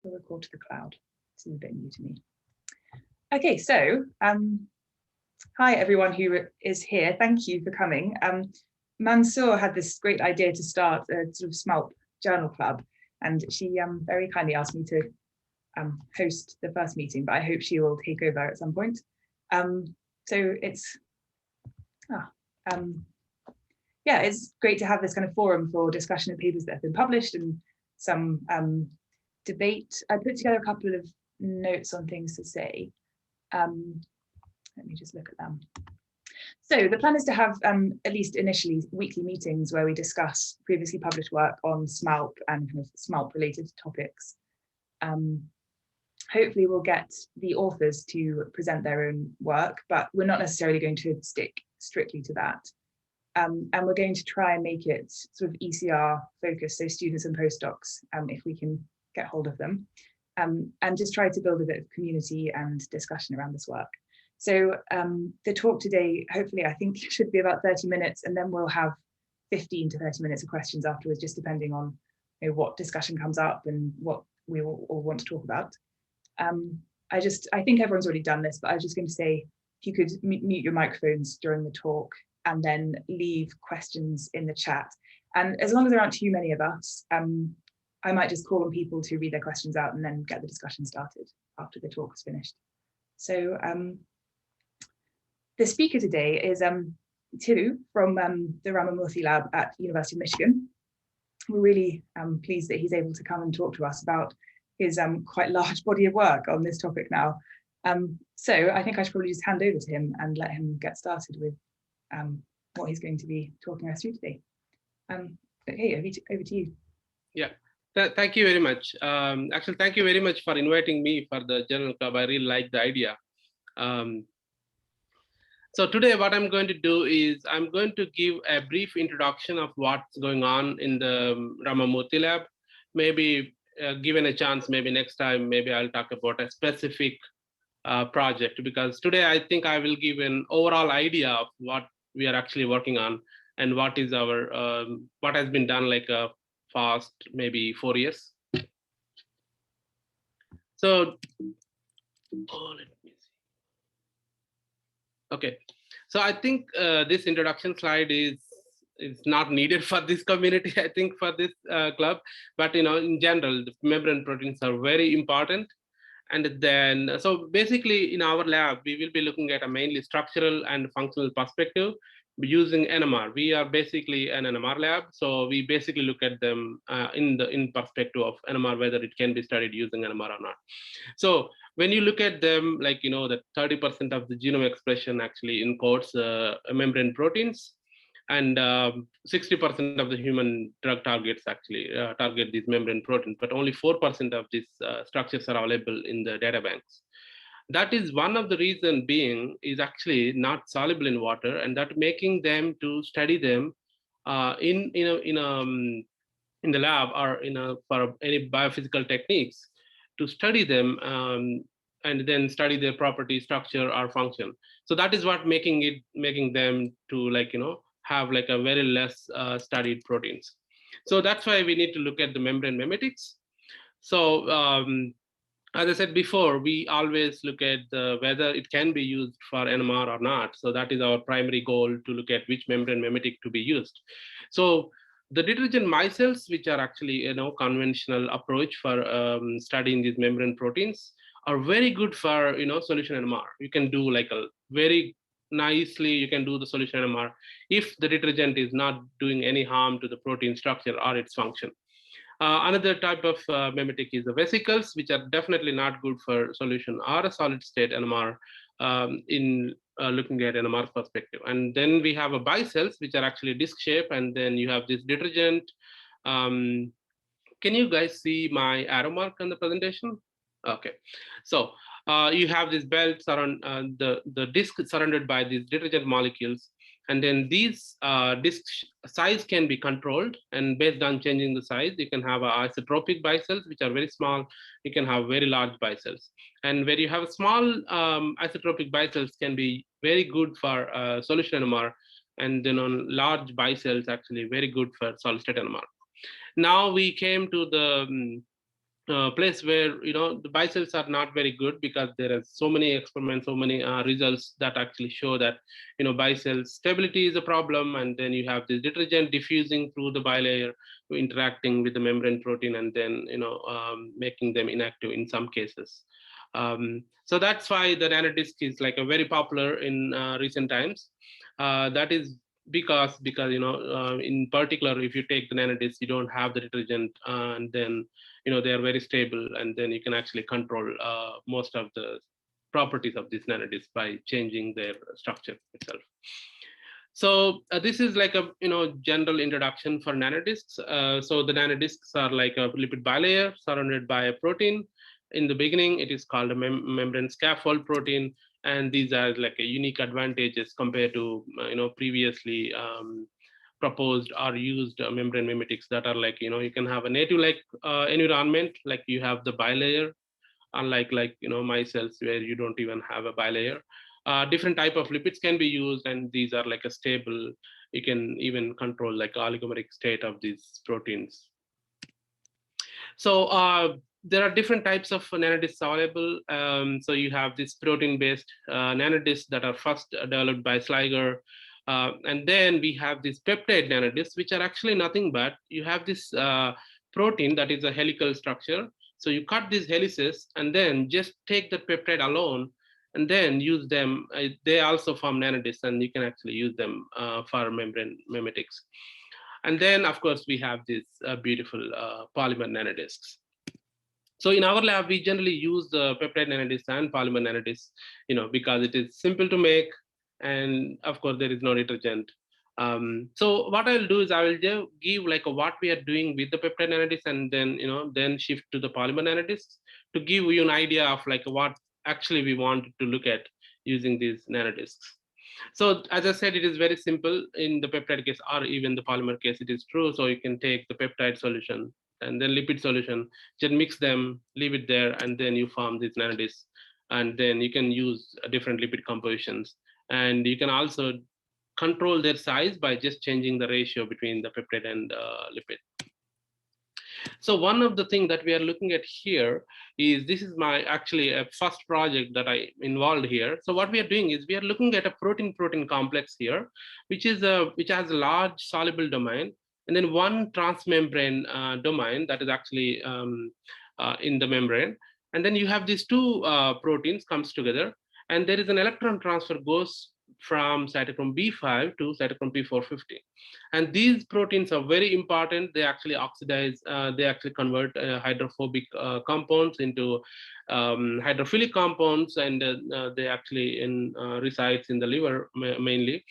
We'll record to the cloud. This is a bit new to me. Okay, so hi everyone who is here. Thank you for coming. Mansoor had this great idea to start a sort of SMALP journal club, and she very kindly asked me to host the first meeting, but I hope she will take over at some point. So it's yeah, it's great to have this kind of forum for discussion of papers that have been published and some debate. I put together a couple of notes on things to say. Let me just look at them. So the plan is to have, at least initially, weekly meetings where we discuss previously published work on SMALP and kind of SMALP related topics. Hopefully we'll get the authors to present their own work, but we're not necessarily going to stick strictly to that. And we're going to try and make it sort of ECR focused, so students and postdocs, if we can get hold of them, and just try to build a bit of community and discussion around this work. So the talk today, hopefully, I think should be about 30 minutes, and then we'll have 15 to 30 minutes of questions afterwards, just depending on what discussion comes up and what we all want to talk about. I think everyone's already done this, but I was just going to say, if you could mute your microphones during the talk and then leave questions in the chat. And as long as there aren't too many of us, I might just call on people to read their questions out and then get the discussion started after the talk is finished. So the speaker today is Thiru from the Ramamoorthy lab at University of Michigan. We're really pleased that he's able to come and talk to us about his quite large body of work on this topic now. So I think I should probably just hand over to him and let him get started with what he's going to be talking us through today. Okay, over to you. Yeah, thank you very much. Actually, thank you very much for inviting me for the journal club. I really like the idea. So today what I'm going to do is I'm going to give a brief introduction of what's going on in the Ramamoorthy lab. Maybe given a chance, maybe next time, maybe I'll talk about a specific project, because today I think I will give an overall idea of what we are actually working on and what is our, what has been done like a past maybe 4 years. So, let me see. Okay, so I think this introduction slide is not needed for this community, I think, for this club, but in general, the membrane proteins are very important. And then, so basically in our lab, we will be looking at a mainly structural and functional perspective using NMR. We are basically an NMR lab, so we basically look at them in perspective of NMR, whether it can be studied using NMR or not. So when you look at them, like that 30% of the genome expression actually encodes membrane proteins, and 60% of the human drug targets actually target these membrane proteins, but only 4% of these structures are available in the data banks. That is one of the reason being is actually not soluble in water, and that making them to study them in the lab or for any biophysical techniques to study them and then study their property, structure, or function. So that is what making them to have like a very less studied proteins. So that's why we need to look at the membrane mimetics. So as I said before, we always look at whether it can be used for NMR or not. So that is our primary goal, to look at which membrane mimetic to be used. So the detergent micelles, which are actually conventional approach for studying these membrane proteins, are very good for solution NMR. You can do like a very nicely, you can do the solution NMR if the detergent is not doing any harm to the protein structure or its function. Another type of mimetic is the vesicles, which are definitely not good for solution or a solid state NMR in looking at NMR perspective. And then we have a bicells, which are actually disc shape, and then you have this detergent. Can you guys see my arrow mark on the presentation? Okay, so you have this belt around the disc surrounded by these detergent molecules. And then these disc size can be controlled, and based on changing the size, you can have isotropic bicells, which are very small. You can have very large bicells. And where you have small isotropic bicells can be very good for solution NMR, and then on large bicells actually very good for solid state NMR. Now we came to the place where the buy cells are not very good, because there are so many experiments, so many results that actually show that buy cell stability is a problem, and then you have the detergent diffusing through the bilayer, interacting with the membrane protein, and then making them inactive in some cases. So that's why the nanodisc is like a very popular in recent times. That is because in particular, if you take the nanodisc, you don't have the detergent, and then they are very stable, and then you can actually control most of the properties of this nanodisc by changing their structure itself. So this is like a general introduction for nanodiscs. So the nanodiscs are like a lipid bilayer surrounded by a protein. In the beginning, it is called a membrane scaffold protein, and these are like a unique advantages compared to previously proposed or used membrane mimetics that are like you can have a native like environment, like you have the bilayer, unlike my cells where you don't even have a bilayer. Different type of lipids can be used, and these are like a stable. You can even control like oligomeric state of these proteins. So there are different types of nanodiscs available. So you have this protein-based nanodiscs that are first developed by Sliger. And then we have these peptide nanodiscs, which are actually nothing but you have this protein that is a helical structure. So you cut these helices and then just take the peptide alone and then use them. They also form nanodiscs, and you can actually use them for membrane mimetics. And then, of course, we have these beautiful polymer nanodiscs. So in our lab, we generally use the peptide nanodiscs and polymer nanodiscs, because it is simple to make, and of course, there is no detergent. So what I'll do is I will give like what we are doing with the peptide nanodiscs, and then then shift to the polymer nanodiscs to give you an idea of like what actually we want to look at using these nanodiscs. So as I said, it is very simple in the peptide case, or even the polymer case, it is true. So you can take the peptide solution and then lipid solution, just mix them, leave it there, and then you form these nanodiscs. And then you can use different lipid compositions. And you can also control their size by just changing the ratio between the peptide and lipid. So one of the things that we are looking at here is, this is my actually a first project that I involved here. So what we are doing is we are looking at a protein-protein complex here, which has a large soluble domain, and then one transmembrane domain that is actually in the membrane. And then you have these two proteins comes together, and there is an electron transfer goes from cytochrome B5 to cytochrome P450. And these proteins are very important. They actually oxidize, they actually convert hydrophobic compounds into hydrophilic compounds, and they actually resides in the liver mainly.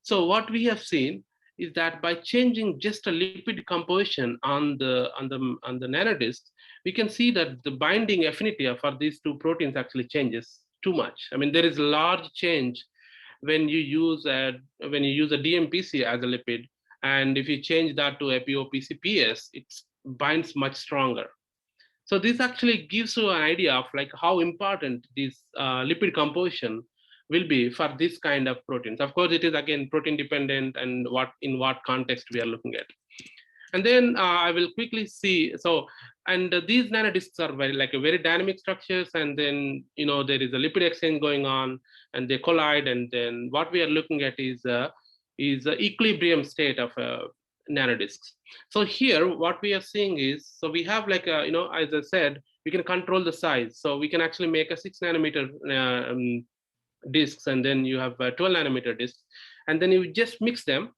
So what we have seen is that by changing just a lipid composition on the nanodisc, we can see that the binding affinity for these two proteins actually changes too much. I mean, there is a large change when you use a DMPC as a lipid, and if you change that to APO-PCPS, it binds much stronger. So this actually gives you an idea of like how important this lipid composition will be for this kind of proteins. Of course, it is again protein dependent, and in what context we are looking at. And then I will quickly see. So, and these nanodiscs are very dynamic structures, and then there is a lipid exchange going on, and they collide, and then what we are looking at is the equilibrium state of nanodiscs. So here, what we are seeing is, so we have like as I said, we can control the size. So we can actually make a 6 nanometer discs, and then you have 12 nanometer discs, and then you just mix them,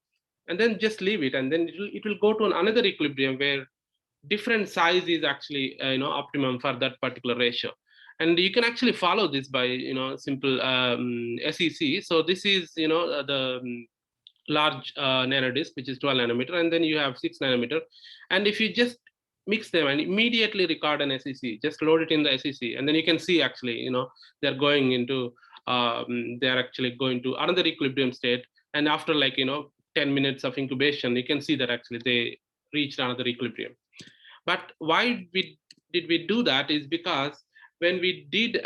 and then just leave it, and then it will go to another equilibrium where different size is actually optimum for that particular ratio. And you can actually follow this by simple SEC. So this is the large nanodisc, which is 12 nanometer, and then you have 6 nanometer. And if you just mix them and immediately record an SEC, just load it in the SEC, and then you can see actually they're going into they're actually going to another equilibrium state. And after 10 minutes of incubation, you can see that actually they reached another equilibrium. But why did we do that is because when we did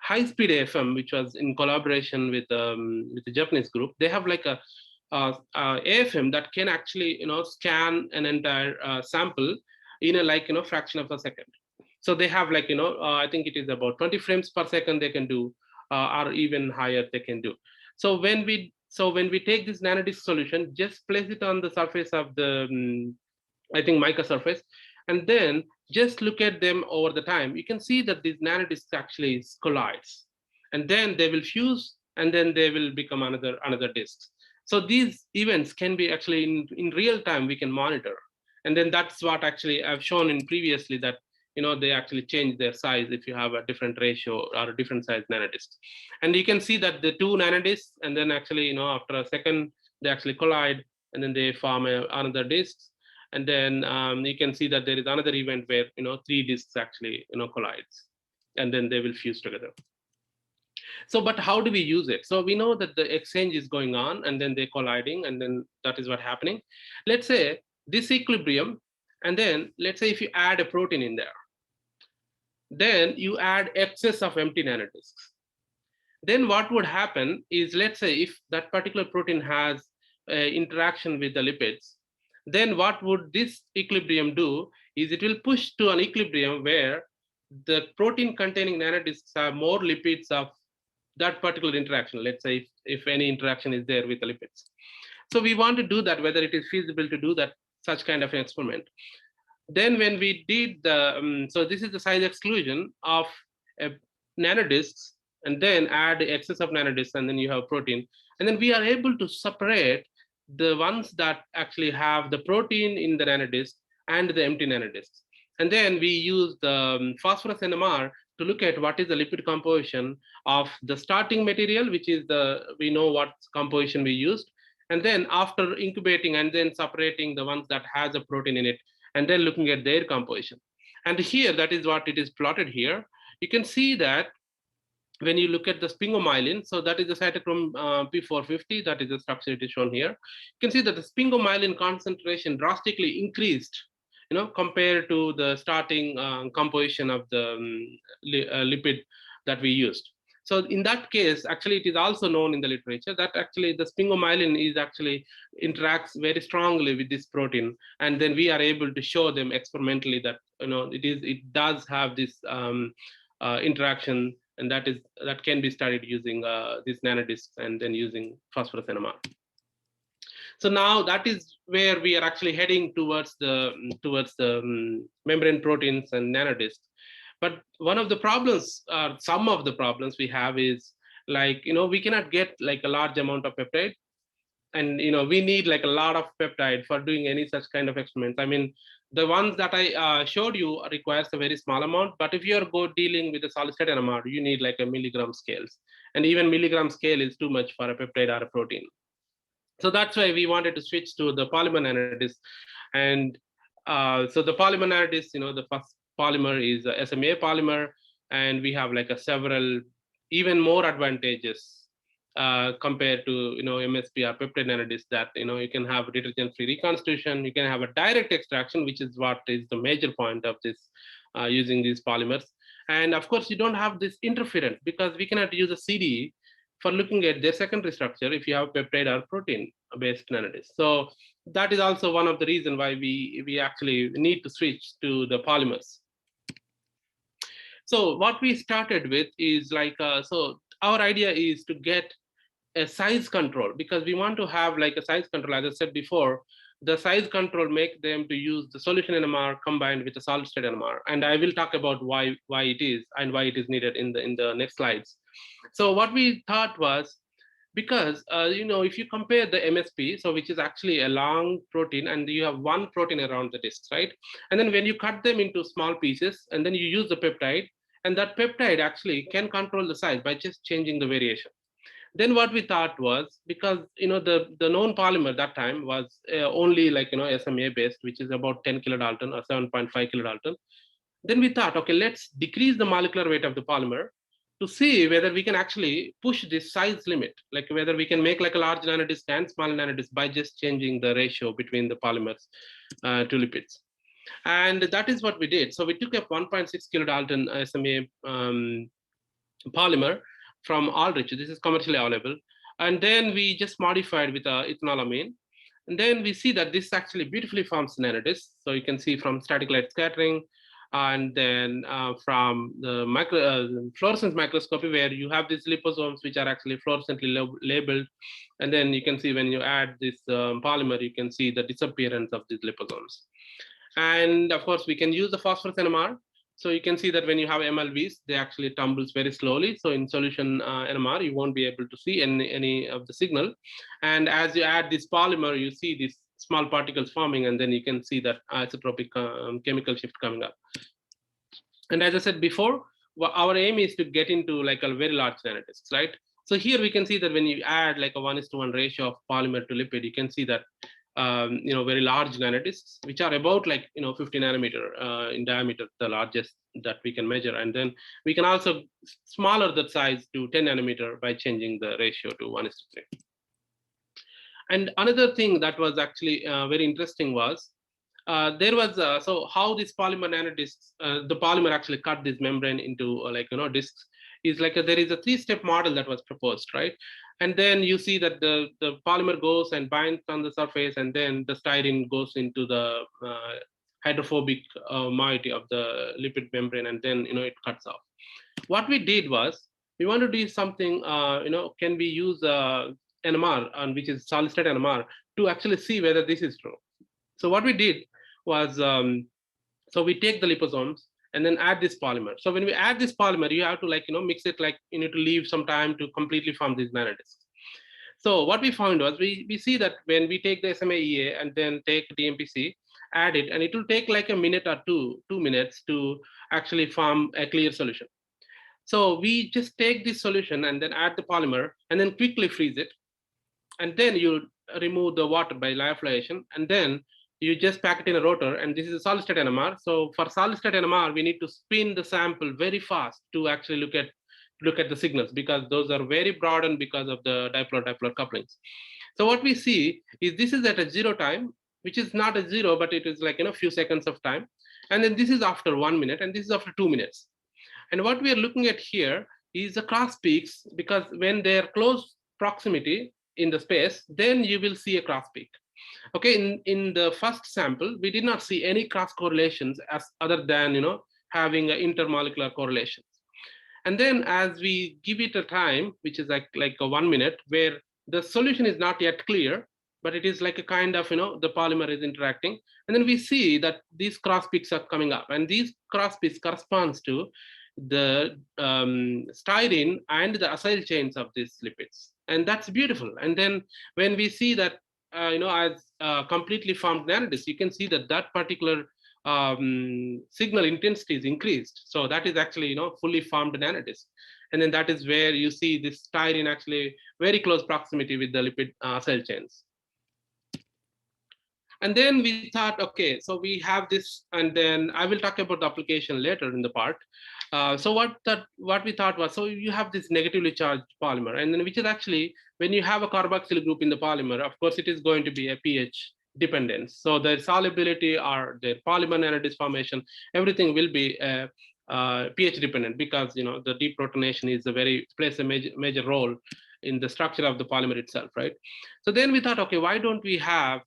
high-speed AFM, which was in collaboration with the Japanese group, they have like a AFM that can actually scan an entire sample in a fraction of a second. So they have I think it is about 20 frames per second they can do, or even higher they can do. So when we take this nanodisk solution, just place it on the surface of the I think mica surface, and then just look at them over the time. You can see that these nanodiscs actually collides, and then they will fuse, and then they will become another disk. So these events can be actually in real time we can monitor, and then that's what actually I've shown in previously, that they actually change their size if you have a different ratio or a different size nanodiscs. And you can see that the two nanodiscs, and then actually after a second they actually collide, and then they form another disk. And then you can see that there is another event where three disks actually collides, and then they will fuse together. So, but how do we use it? So we know that the exchange is going on, and then they're colliding, and then that is what's happening. Let's say this equilibrium, and then let's say if you add a protein in there, then you add excess of empty nanodiscs. Then what would happen is, let's say if that particular protein has interaction with the lipids, then what would this equilibrium do is it will push to an equilibrium where the protein containing nanodiscs have more lipids of that particular interaction. Let's say if any interaction is there with the lipids. So we want to do that, whether it is feasible to do that, such kind of an experiment. Then when we did the, so this is the size exclusion of nanodiscs, and then add the excess of nanodiscs, and then you have protein. And then we are able to separate the ones that actually have the protein in the nanodisk and the empty nanodiscs. And then we use the phosphorus NMR to look at what is the lipid composition of the starting material, which is we know what composition we used. And then after incubating and then separating the ones that has a protein in it, and then looking at their composition. And here, that is what it is plotted here. You can see that when you look at the sphingomyelin, so that is the cytochrome P450, that is the structure it is shown here. You can see that the sphingomyelin concentration drastically increased, compared to the starting composition of the lipid that we used. So in that case, actually, it is also known in the literature that actually the sphingomyelin is actually interacts very strongly with this protein, and then we are able to show them experimentally that it does have this interaction, and that can be studied using these nanodiscs and then using phosphorus NMR. So now that is where we are actually heading towards the membrane proteins and nanodiscs. But one of the problems, some of the problems we have is we cannot get a large amount of peptide, and we need a lot of peptide for doing any such kind of experiments. I mean, the ones that I showed you requires a very small amount, but if you're dealing with a solid state NMR, you need a milligram scales, and even milligram scale is too much for a peptide or a protein. So that's why we wanted to switch to the polymer nanodisc. And so the polymer nanodisc, the first polymer is a SMA polymer, and we have several even more advantages compared to MSP or peptide nanodisc, that you can have detergent-free reconstitution, you can have a direct extraction, which is what is the major point of this using these polymers. And of course, you don't have this interference, because we cannot use a CDE for looking at their secondary structure if you have peptide or protein based nanodiscs. So that is also one of the reasons why we actually need to switch to the polymers. So what we started with is so our idea is to get a size control, because we want to have a size control. As I said before, the size control make them to use the solution NMR combined with the solid state NMR. And I will talk about why it is and why it is needed in the next slides. So what we thought was, because if you compare the MSP, so which is actually a long protein, and you have one protein around the discs, right? And then when you cut them into small pieces, and then you use the peptide, and that peptide actually can control the size by just changing the variation. Then what we thought was, because the known polymer that time was only SMA based, which is about 10 kilodalton or 7.5 kilodalton. Then we thought, okay, let's decrease the molecular weight of the polymer to see whether we can actually push this size limit, whether we can make a large nanodisc and small nanodisc by just changing the ratio between the polymers to lipids. And that is what we did. So we took up 1.6 kilodalton SMA polymer from Aldrich. This is commercially available. And then we just modified with ethanolamine. And then we see that this actually beautifully forms nanodiscs. So you can see from static light scattering, and then from the fluorescence microscopy, where you have these liposomes which are actually fluorescently labeled. And then you can see when you add this polymer, you can see the disappearance of these liposomes. And of course, we can use the phosphorus NMR. So you can see that when you have MLVs, they actually tumbles very slowly. So in solution NMR, you won't be able to see any of the signal. And as you add this polymer, you see these small particles forming, and then you can see that isotropic chemical shift coming up. And as I said before, our aim is to get into like a very large nanodiscs, right? So here we can see that when you add like a 1:1 ratio of polymer to lipid, you can see that very large nanodiscs, which are about like 50 nanometer in diameter, the largest that we can measure. And then we can also smaller that size to 10 nanometer by changing the ratio to 1:3. And another thing that was actually very interesting was there was so how this polymer nanodiscs, the polymer actually cut this membrane into discs, is like there is a 3-step model that was proposed, right? And then you see that the polymer goes and binds on the surface, and then the styrene goes into the hydrophobic moiety of the lipid membrane, and then it cuts off. What we did was we want to do something. Can we use NMR, and which is solid state NMR, to actually see whether this is true? So what we did was, so we take the liposomes and then add this polymer. So when we add this polymer, you have to mix it, you need to leave some time to completely form these nanodiscs. So what we found was we see that when we take the SMA-EA and then take DMPC, add it, and it will take like a minute or 2 minutes to actually form a clear solution. So we just take this solution and then add the polymer and then quickly freeze it. And then you remove the water by lyophilization, and then you just pack it in a rotor, and this is a solid state NMR. So for solid state NMR, we need to spin the sample very fast to actually look at the signals, because those are very broadened because of the dipolar couplings. So what we see is this is at a 0 time, which is not a 0, but it is like a few seconds of time. And then this is after 1 minute, and this is after 2 minutes. And what we are looking at here is the cross peaks, because when they are close proximity in the space, then you will see a cross peak. Okay, in the first sample, we did not see any cross correlations as other than having intermolecular correlations. And then as we give it a time, which is like a 1 minute, where the solution is not yet clear, but it is like a kind of the polymer is interacting, and then we see that these cross peaks are coming up, and these cross peaks corresponds to the styrene and the acyl chains of these lipids, and that's beautiful. And then when we see that as completely formed nanodiscs, you can see that that particular signal intensity is increased. So that is actually fully formed nanodisc, and then that is where you see this styrene actually very close proximity with the lipid acyl chains. And then we thought, okay, so we have this, and then I will talk about the application later in the part. So what we thought was, so you have this negatively charged polymer, and then which is actually, when you have a carboxyl group in the polymer, of course, it is going to be a pH dependence. So the solubility or the polymer nanodisc formation, everything will be pH dependent, because the deprotonation is plays a major role in the structure of the polymer itself, right? So then we thought, okay, why don't we have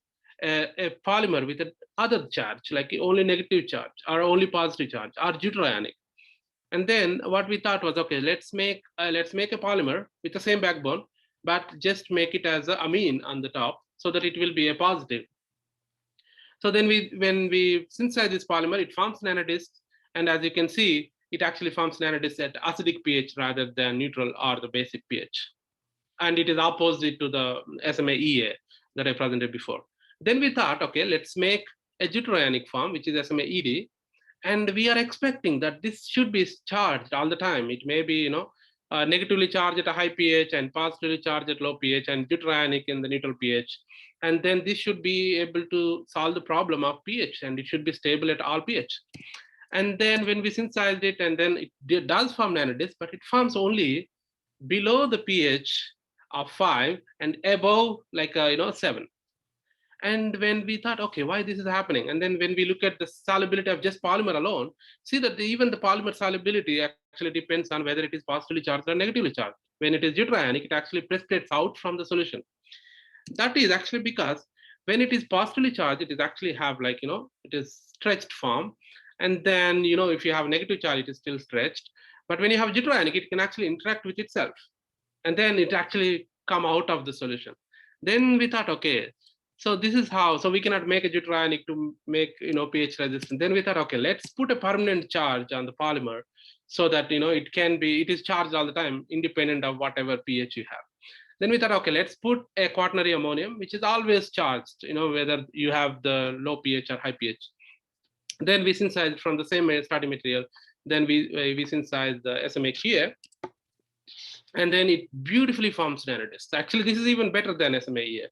a polymer with other charge, like only negative charge or only positive charge or deuterionic? And then what we thought was, okay, let's make a polymer with the same backbone, but just make it as an amine on the top, so that it will be a positive. So then when we synthesize this polymer, it forms nanodiscs, and as you can see, it actually forms nanodiscs at acidic pH rather than neutral or the basic pH. And it is opposite to the SMA-EA that I presented before. Then we thought, okay, let's make a deuterionic form, which is SMA-ED, and we are expecting that this should be charged all the time. It may be, negatively charged at a high pH and positively charged at low pH, and deuterionic in the neutral pH. And then this should be able to solve the problem of pH, and it should be stable at all pH. And then when we synthesized it, and then it does form nanodisc, but it forms only below the pH of 5 and above 7. And when we thought, okay, why this is happening? And then when we look at the solubility of just polymer alone, see that even the polymer solubility actually depends on whether it is positively charged or negatively charged. When it is deuterionic, it actually precipitates out from the solution. That is actually because When it is positively charged, it is actually have like, it is stretched form. And then, if you have negative charge, it is still stretched. But when you have jitter ionic, it can actually interact with itself. And then it actually come out of the solution. Then we thought, okay, so this is how, so we cannot make a jitter ionic to make, pH resistant. Then we thought, okay, let's put a permanent charge on the polymer so that, it is charged all the time, independent of whatever pH you have. Then we thought, okay, let's put a quaternary ammonium, which is always charged, whether you have the low pH or high pH. Then we synthesize from the same starting material. Then we synthesize the SMA here. And then it beautifully forms nanodiscs. Actually, this is even better than SMA here.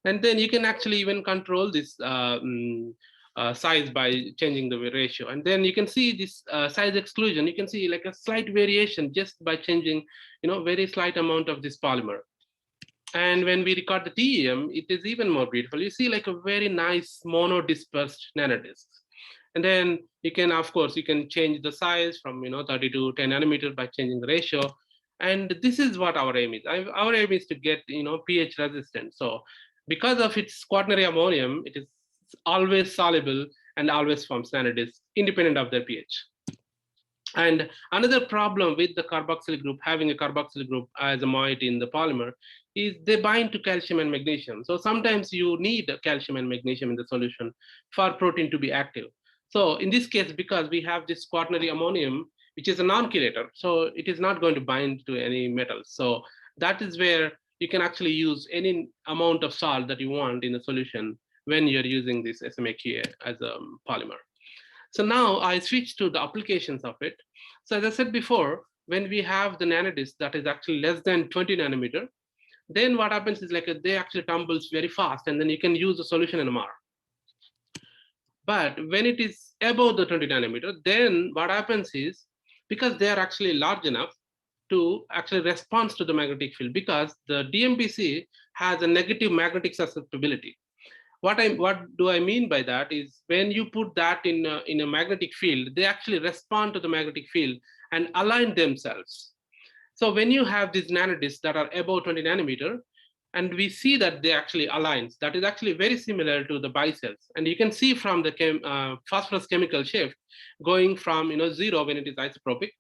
And then you can actually even control this size by changing the ratio. And then you can see this size exclusion. You can see like a slight variation just by changing, very slight amount of this polymer. And when we record the TEM, it is even more beautiful. You see like a very nice monodispersed nanodiscs. And then you can, of course, you can change the size from 30 to 10 nanometers by changing the ratio. And this is what our aim is. Our aim is to get pH resistant. So because of its quaternary ammonium, it is always soluble and always forms nanodiscs independent of their pH. And another problem with the carboxyl group, having a carboxyl group as a moiety in the polymer, is they bind to calcium and magnesium. So sometimes you need calcium and magnesium in the solution for protein to be active. So in this case, because we have this quaternary ammonium, which is a non-chelator, so it is not going to bind to any metals. So that is where you can actually use any amount of salt that you want in the solution when you're using this SMAQ as a polymer. So now I switch to the applications of it. So as I said before, when we have the nanodisc that is actually less than 20 nanometer, then what happens is like they actually tumbles very fast, and then you can use the solution NMR. But when it is above the 20 nanometer, then what happens is, because they are actually large enough to actually respond to the magnetic field, because the DMPC has a negative magnetic susceptibility. What do I mean by that is, when you put that in a magnetic field, they actually respond to the magnetic field and align themselves. So when you have these nanodiscs that are above 20 nanometer, and we see that they actually aligns, that is actually very similar to the bicels. And you can see from the phosphorus chemical shift going from 0 when it is isotropic,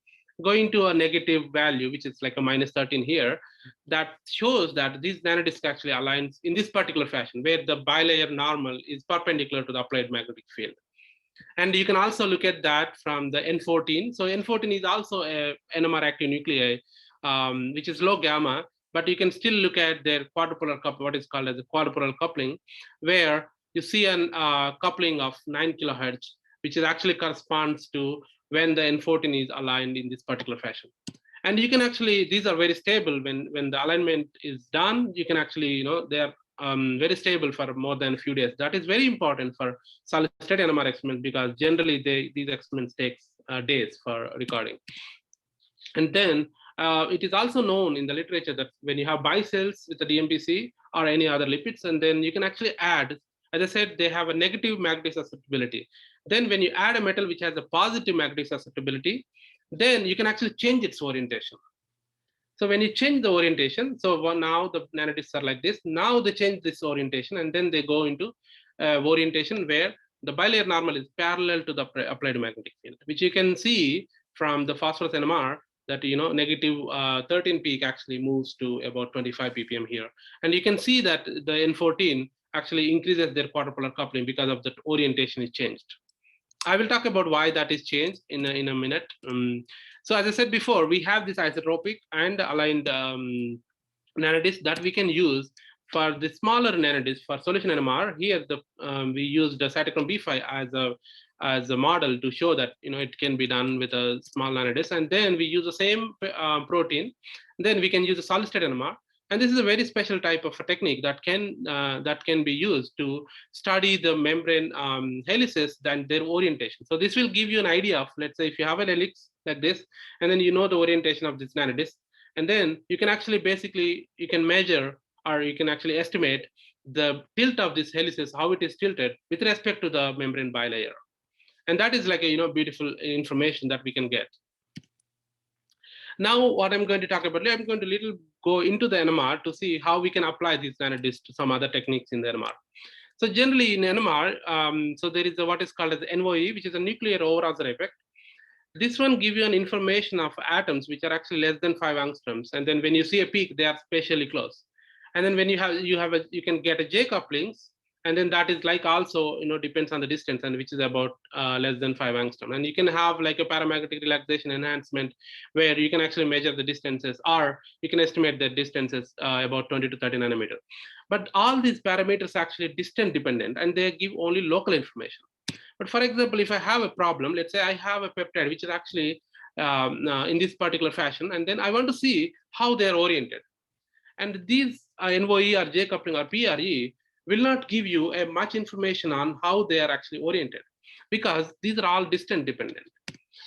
going to a negative value, which is like a -13 here, that shows that these nanodiscs actually aligns in this particular fashion, where the bilayer normal is perpendicular to the applied magnetic field. And you can also look at that from the N14. So N14 is also a NMR active nuclei, which is low gamma, but you can still look at their quadrupolar coupling, what is called as a quadrupolar coupling, where you see an coupling of 9 kilohertz, which is actually corresponds to when the N14 is aligned in this particular fashion. And you can actually, these are very stable. When the alignment is done, you can actually, they are very stable for more than a few days. That is very important for solid state NMR experiments, because generally these experiments takes days for recording. And then it is also known in the literature that when you have bicels with the DMPC or any other lipids, and then you can actually add, as I said, they have a negative magnetic susceptibility. Then when you add a metal which has a positive magnetic susceptibility, then you can actually change its orientation. So when you change the orientation, so now the nanodiscs are like this, now they change this orientation, and then they go into orientation where the bilayer normal is parallel to the applied magnetic field, which you can see from the phosphorus NMR, that negative 13 peak actually moves to about 25 ppm here. And you can see that the N14 actually increases their quadrupolar coupling because of that orientation is changed. I will talk about why that is changed in a minute. So as I said before, we have this isotropic and aligned nanodisc that we can use for the smaller nanodisc for solution NMR. Here, we used the cytochrome B5 as a model to show that it can be done with a small nanodisc, and then we use the same protein. Then we can use a solid state NMR. And this is a very special type of a technique that can be used to study the membrane helices and their orientation. So this will give you an idea of, let's say, if you have an helix like this, and then the orientation of this nanodisc, and then you can actually you can measure, or you can actually estimate the tilt of this helices, how it is tilted with respect to the membrane bilayer. And that is like a beautiful information that we can get. Now, what I'm going to talk about, I'm going to go into the NMR to see how we can apply these nanodiscs to some other techniques in the NMR. So generally in NMR, so there is what is called as NOE, which is a nuclear overabsorption effect. This one gives you an information of atoms which are actually less than 5 angstroms, and then when you see a peak, they are spatially close. And then when you can get a J couplings, and then that is like also depends on the distance, and which is about less than 5 angstrom. And you can have like a paramagnetic relaxation enhancement where you can actually measure the distances, or you can estimate the distances about 20 to 30 nanometer. But all these parameters are actually distance dependent, and they give only local information. But for example, if I have a problem, let's say I have a peptide which is actually in this particular fashion, and then I want to see how they're oriented. And these NOE or J coupling or PRE will not give you much information on how they are actually oriented, because these are all distance dependent.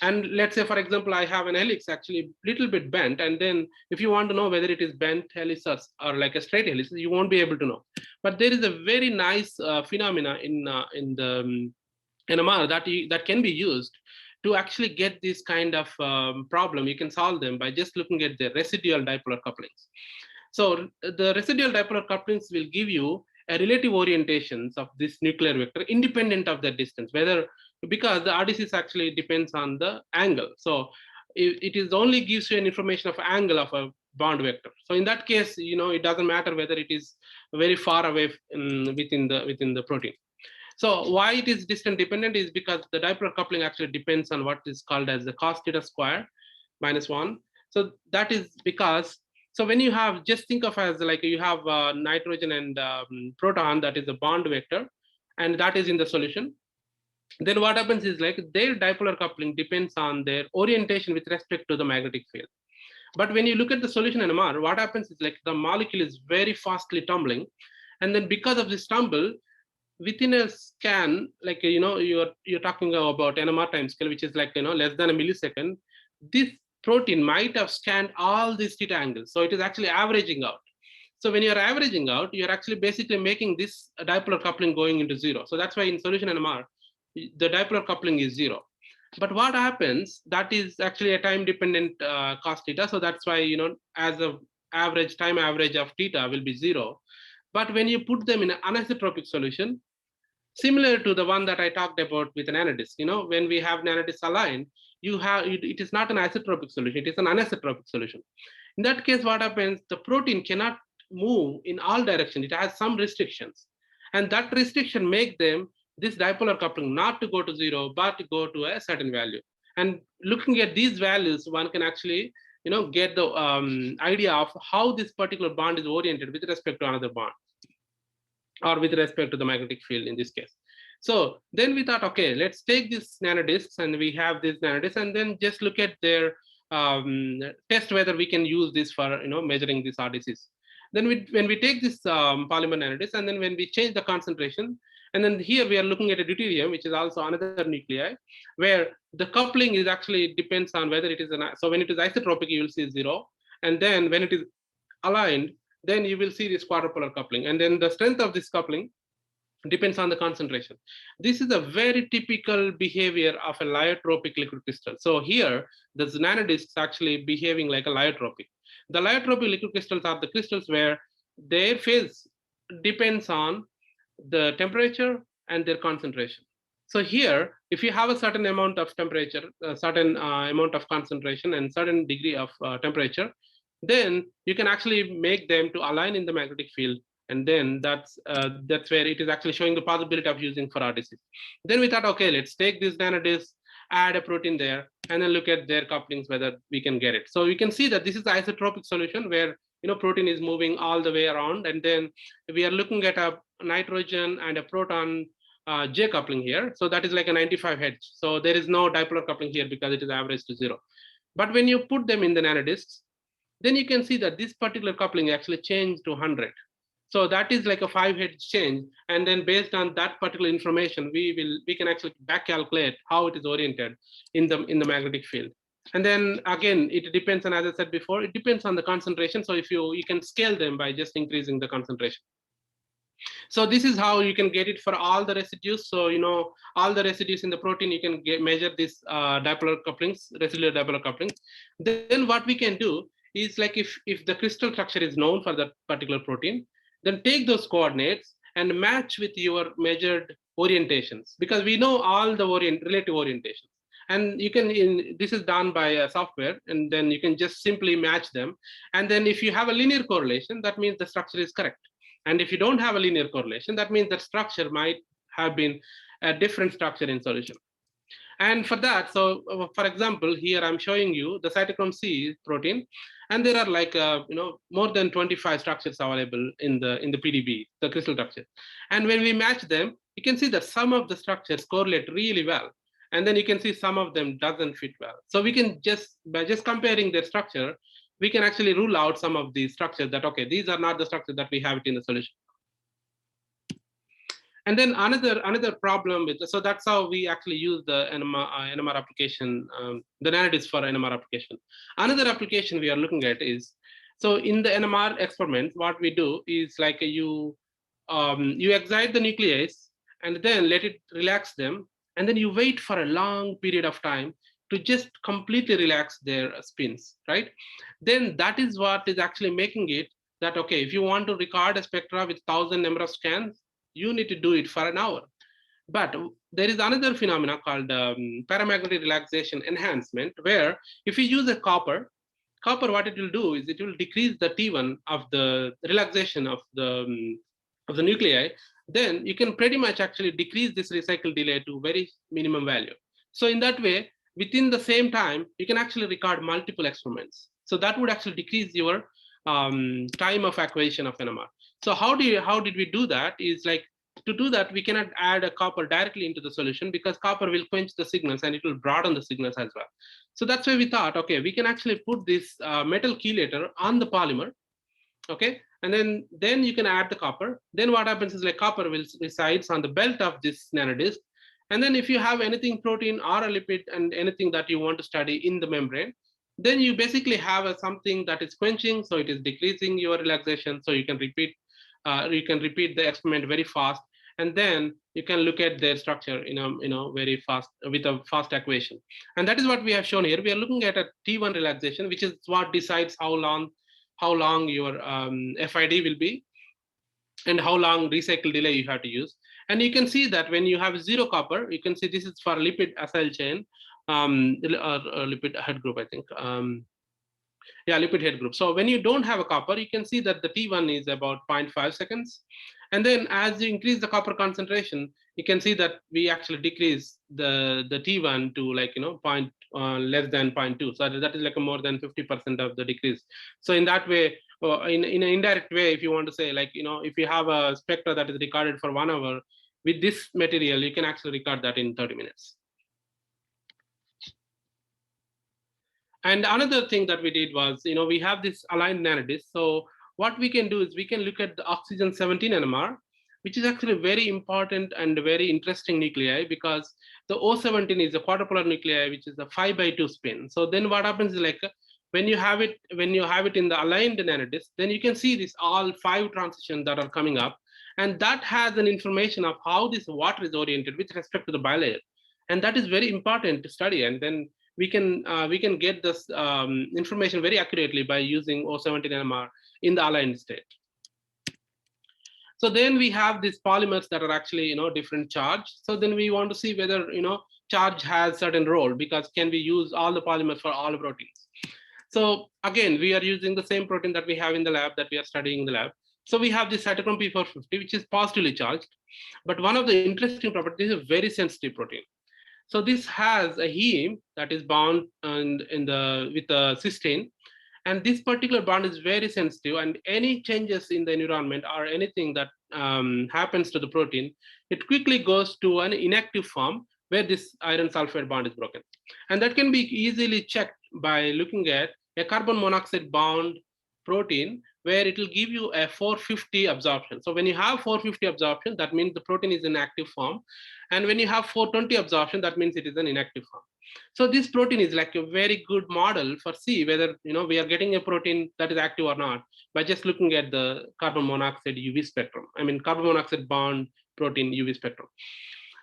And let's say, for example, I have an helix actually a little bit bent, and then if you want to know whether it is bent helix or like a straight helix, you won't be able to know. But there is a very nice phenomena in the NMR that can be used to actually get this kind of problem. You can solve them by just looking at the residual dipolar couplings. So the residual dipolar couplings will give you a relative orientations of this nuclear vector independent of the distance, because the RDCs actually depends on the angle. So it is only gives you an information of angle of a bond vector. So in that case, it doesn't matter whether it is very far away within the protein. So why it is distance dependent is because the dipolar coupling actually depends on what is called as the cos theta square minus 1. So that is because, so when you have, just think of as like you have nitrogen and proton, that is a bond vector, and that is in the solution. Then what happens is like their dipolar coupling depends on their orientation with respect to the magnetic field. But when you look at the solution NMR, what happens is like the molecule is very fastly tumbling, and then because of this tumble, within a scan, like you're talking about NMR time scale, which is like less than a millisecond, this protein might have scanned all these theta angles. So it is actually averaging out. So when you're averaging out, you're actually basically making this dipolar coupling going into 0. So that's why in solution NMR, the dipolar coupling is 0. But what happens, that is actually a time dependent cos theta. So that's why as a time average of theta will be 0. But when you put them in an anisotropic solution, similar to the one that I talked about with an nanodisc, when we have nanodiscs aligned, it is not an isotropic solution, it is an anisotropic solution. In that case, what happens, the protein cannot move in all directions, it has some restrictions. And that restriction make them, this dipolar coupling, not to go to 0, but to go to a certain value. And looking at these values, one can actually get the idea of how this particular bond is oriented with respect to another bond, or with respect to the magnetic field in this case. So then we thought, okay, let's take these nanodiscs, and we have these nanodiscs, and then just look at their test whether we can use this for measuring these RDCs. Then when we take this polymer nanodisc, and then when we change the concentration, and then here we are looking at a deuterium, which is also another nuclei, where the coupling is actually depends on whether it is so when it is isotropic, you will see 0, and then when it is aligned, then you will see this quadrupolar coupling. And then the strength of this coupling depends on the concentration. This is a very typical behavior of a lyotropic liquid crystal. So here, the nanodiscs actually behaving like a lyotropic. The lyotropic liquid crystals are the crystals where their phase depends on the temperature and their concentration. So here, if you have a certain amount of temperature, a certain amount of concentration, and certain degree of temperature, then you can actually make them to align in the magnetic field, and then that's where it is actually showing the possibility of using for RDCs. Then we thought, okay, let's take these nanodiscs, add a protein there, and then look at their couplings whether we can get it. So you can see that this is the isotropic solution where protein is moving all the way around, and then we are looking at a nitrogen and a proton J coupling here. So that is like a 95 Hz. So there is no dipolar coupling here because it is averaged to 0. But when you put them in the nanodiscs, then you can see that this particular coupling actually changed to 100. So that is like a 5 Hz change. And then based on that particular information, we can actually back calculate how it is oriented in the magnetic field. And then again, it depends on, as I said before, it depends on the concentration. So if you can scale them by just increasing the concentration. So this is how you can get it for all the residues. So all the residues in the protein, you can measure this dipolar couplings, residual dipolar couplings. Then what we can do is, like, if the crystal structure is known for that particular protein, then take those coordinates and match with your measured orientations, because we know all the relative orientations. And you can, this is done by a software, and then you can just simply match them. And then if you have a linear correlation, that means the structure is correct. And if you don't have a linear correlation, that means that structure might have been a different structure in solution. And for that, so for example, here I'm showing you the cytochrome C protein, and there are like more than 25 structures available in the PDB, the crystal structure. And when we match them, you can see that some of the structures correlate really well, and then you can see some of them doesn't fit well. So we can just, by just comparing their structure, we can actually rule out some of these structures that, okay, these are not the structures that we have it in the solution. And then another problem with, so that's how we actually use the NMR application, the nanodisc for NMR application. Another application we are looking at is, so in the NMR experiment, what we do is like you excite the nuclease and then let it relax them, and then you wait for a long period of time to just completely relax their spins, right? Then that is what is actually making it that, okay, if you want to record a spectra with 1,000 number of scans, you need to do it for an hour. But there is another phenomena called paramagnetic relaxation enhancement, where if you use a copper, what it will do is it will decrease the T1 of the relaxation of the nuclei. Then you can pretty much actually decrease this recycle delay to very minimum value. So in that way, within the same time, you can actually record multiple experiments. So that would actually decrease your time of acquisition of NMR. So how did we do that? Is like, to do that, we cannot add a copper directly into the solution, because copper will quench the signals and it will broaden the signals as well. So that's why we thought, okay, we can actually put this metal chelator on the polymer, okay, and then you can add the copper. Then what happens is, like, copper will resides on the belt of this nanodisc, and then if you have anything protein or a lipid and anything that you want to study in the membrane, then you basically have something that is quenching, so it is decreasing your relaxation, so you can repeat the experiment very fast, and then you can look at their structure very fast with a fast equation. And that is what we have shown here. We are looking at a T1 relaxation, which is what decides how long your FID will be and how long recycle delay you have to use. And you can see that when you have zero copper, you can see this is for lipid acyl chain, lipid head group, I think. Lipid head group. So when you don't have a copper, you can see that the T1 is about 0.5 seconds. And then as you increase the copper concentration, you can see that we actually decrease the T1 to less than 0.2. So that is like a more than 50% of the decrease. So in that way, in an indirect way, if you want to say, like, if you have a spectra that is recorded for 1 hour, with this material, you can actually record that in 30 minutes. And another thing that we did was, we have this aligned nanodisc. So what we can do is we can look at the oxygen 17 NMR, which is actually very important and very interesting nuclei, because the O17 is a quadrupolar nuclei, which is a 5x2 spin. So then what happens is, like, when you have it in the aligned nanodisc, then you can see this all 5 transitions that are coming up, and that has an information of how this water is oriented with respect to the bilayer, and that is very important to study. And then we can get this information very accurately by using O17 NMR in the aligned state. So then we have these polymers that are actually different charge. So then we want to see whether charge has certain role, because can we use all the polymers for all proteins? So again, we are using the same protein that we have in the lab, that we are studying in the lab. So we have this cytochrome P450, which is positively charged. But one of the interesting properties is a very sensitive protein. So this has a heme that is bound with a cysteine, and this particular bond is very sensitive, and any changes in the environment or anything that happens to the protein, it quickly goes to an inactive form where this iron sulfide bond is broken. And that can be easily checked by looking at a carbon monoxide bound protein, where it will give you a 450 absorption. So when you have 450 absorption, that means the protein is in active form. And when you have 420 absorption, that means it is an inactive form. So this protein is like a very good model for see whether we are getting a protein that is active or not, by just looking at the carbon monoxide UV spectrum. I mean, carbon monoxide bound protein UV spectrum.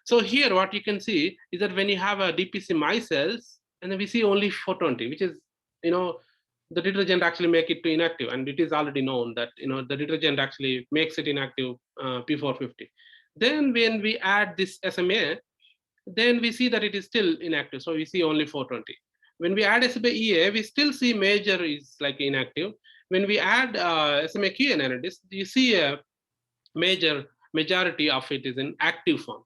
So here what you can see is that when you have a DPC micelles, and then we see only 420, which is the detergent actually make it to inactive, and it is already known that the detergent actually makes it inactive P450. Then when we add this SMA, then we see that it is still inactive. So we see only 420. When we add SMA-EA, we still see major is like inactive. When we add SMA-QA nanodisc, you see a majority of it is in active form.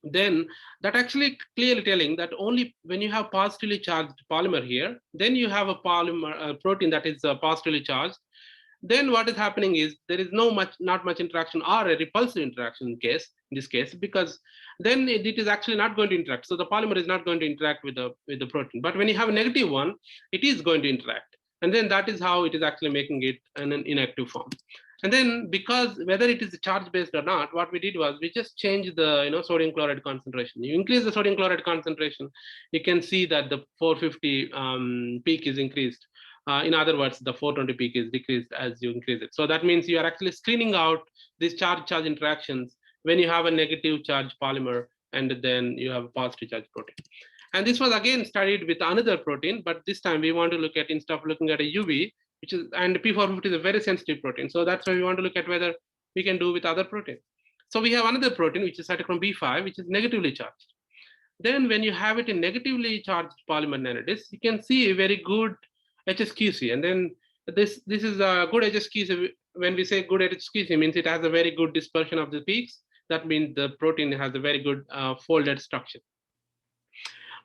Then that actually clearly telling that only when you have positively charged polymer here, then you have a polymer protein that is positively charged. Then what is happening is there is not much interaction or a repulsive interaction in this case, because then it is actually not going to interact. So the polymer is not going to interact with the protein. But when you have a negative one, it is going to interact. And then that is how it is actually making it in an inactive form. And then because whether it is charge based or not, what we did was we just changed the sodium chloride concentration. You increase the sodium chloride concentration, you can see that the 450 peak is increased. In other words, the 420 peak is decreased as you increase it. So that means you are actually screening out these charge-charge interactions when you have a negative charge polymer and then you have a positive charge protein. And this was again studied with another protein, but this time we want to look at, instead of looking at a UV, and P450 is a very sensitive protein. So that's why we want to look at whether we can do with other proteins. So we have another protein, which is cytochrome B5, which is negatively charged. Then when you have it in negatively charged polymer nanodiscs, you can see a very good HSQC. And then this is a good HSQC. When we say good HSQC, means it has a very good dispersion of the peaks. That means the protein has a very good folded structure.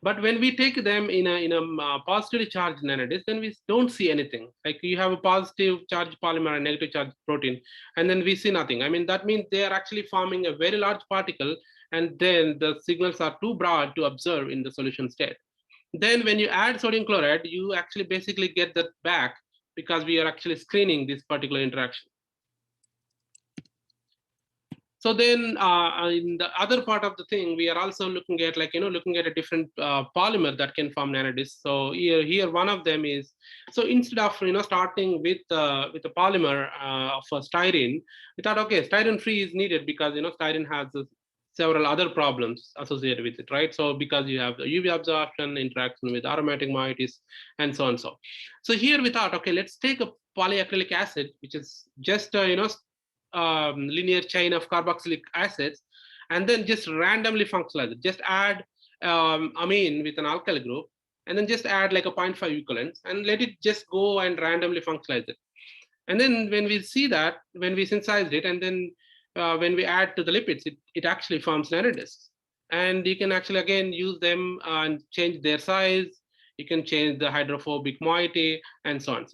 But when we take them in a positively charged nanodisc, then we don't see anything. Like you have a positive charged polymer and negative charged protein, and then we see nothing. I mean, that means they are actually forming a very large particle, and then the signals are too broad to observe in the solution state. Then when you add sodium chloride, you actually basically get that back because we are actually screening this particular interaction. So then in the other part of the thing, we are also looking at looking at a different polymer that can form nanodiscs. So here one of them is, so instead of starting with a polymer of styrene, we thought, okay, styrene free is needed because styrene has several other problems associated with it, right? So because you have the UV absorption, interaction with aromatic moieties, and so on. So here we thought, okay, let's take a polyacrylic acid, which is just linear chain of carboxylic acids, and then just randomly functionalize it. Just add amine with an alkyl group, and then just add like a 0.5 equivalents, and let it just go and randomly functionalize it. And then when we see that, when we synthesize it, and then when we add to the lipids, it actually forms nanodiscs. And you can actually again use them and change their size. You can change the hydrophobic moiety and so on.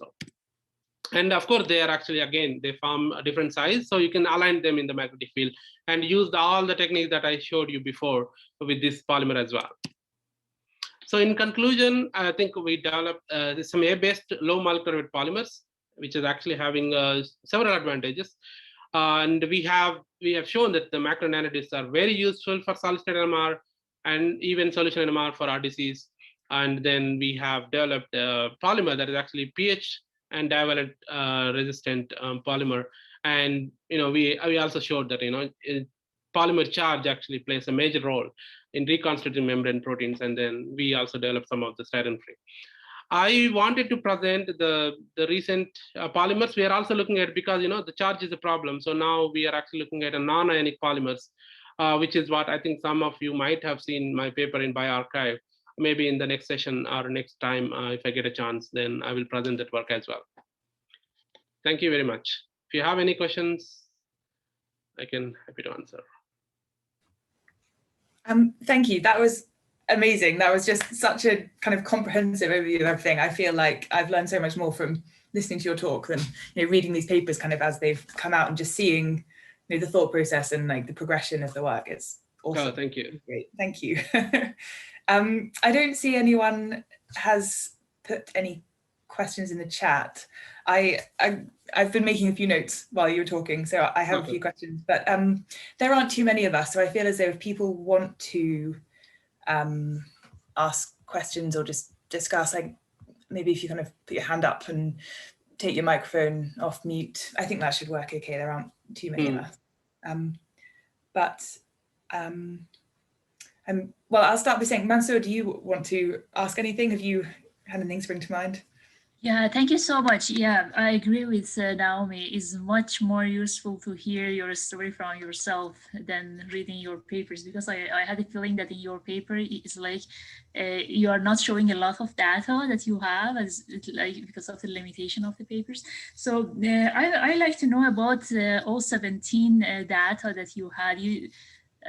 And of course, they are actually, again, they form a different size. So you can align them in the magnetic field and use all the techniques that I showed you before with this polymer as well. So in conclusion, I think we developed some A-based low molecular weight polymers, which is actually having several advantages. And we have shown that the macro nanodiscs are very useful for solid state NMR and even solution NMR for RDCs. And then we have developed a polymer that is actually pH and divalent resistant polymer. And we also showed that polymer charge actually plays a major role in reconstituting membrane proteins. And then we also developed some of the styrene free. I wanted to present the recent polymers. We are also looking at, because the charge is a problem. So now we are actually looking at a non-ionic polymers, which is what I think some of you might have seen my paper in bioarchive. Maybe in the next session or next time, if I get a chance, then I will present that work as well. Thank you very much. If you have any questions, I can happy to answer. Thank you. That was amazing. That was just such a kind of comprehensive overview of everything. I feel like I've learned so much more from listening to your talk than reading these papers kind of as they've come out and just seeing the thought process and like the progression of the work. It's awesome. Oh, thank you. Great. Thank you. I don't see anyone has put any questions in the chat. I've been making a few notes while you were talking, so I have a few questions, but there aren't too many of us. So I feel as though if people want to ask questions or just discuss, like maybe if you kind of put your hand up and take your microphone off mute, I think that should work okay. There aren't too many of us. Well, I'll start by saying, Mansoor, do you want to ask anything? Have you had anything spring to mind? Yeah, thank you so much. Yeah, I agree with Naomi. It's much more useful to hear your story from yourself than reading your papers, because I had a feeling that in your paper it's like you are not showing a lot of data that you have as like because of the limitation of the papers. So I like to know about all 17 data that you had.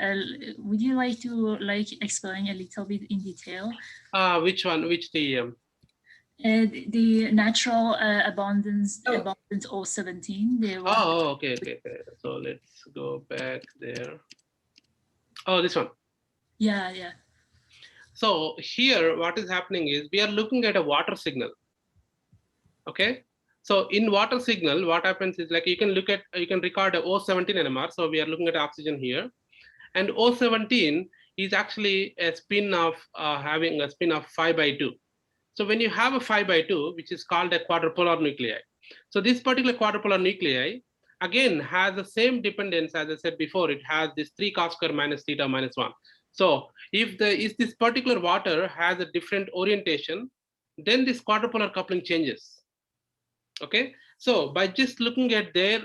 Uh, would you like to explain a little bit in detail? Which one? Which the The natural abundance, Oh, abundance O 17, the one. oh, okay, okay, okay. So let's go back there. Oh, this one. Yeah, yeah. So here, what is happening is we are looking at a water signal. Okay. So in water signal, what happens is like you can look at, you can record a O17 NMR. So we are looking at oxygen here, and O17 is actually a spin of having a spin of 5/2. So when you have a 5/2, which is called a quadrupolar nuclei. So this particular quadrupolar nuclei again has the same dependence as I said before. It has this 3 cos square minus theta minus 1. So if this particular water has a different orientation, then this quadrupolar coupling changes. Okay, so by just looking at their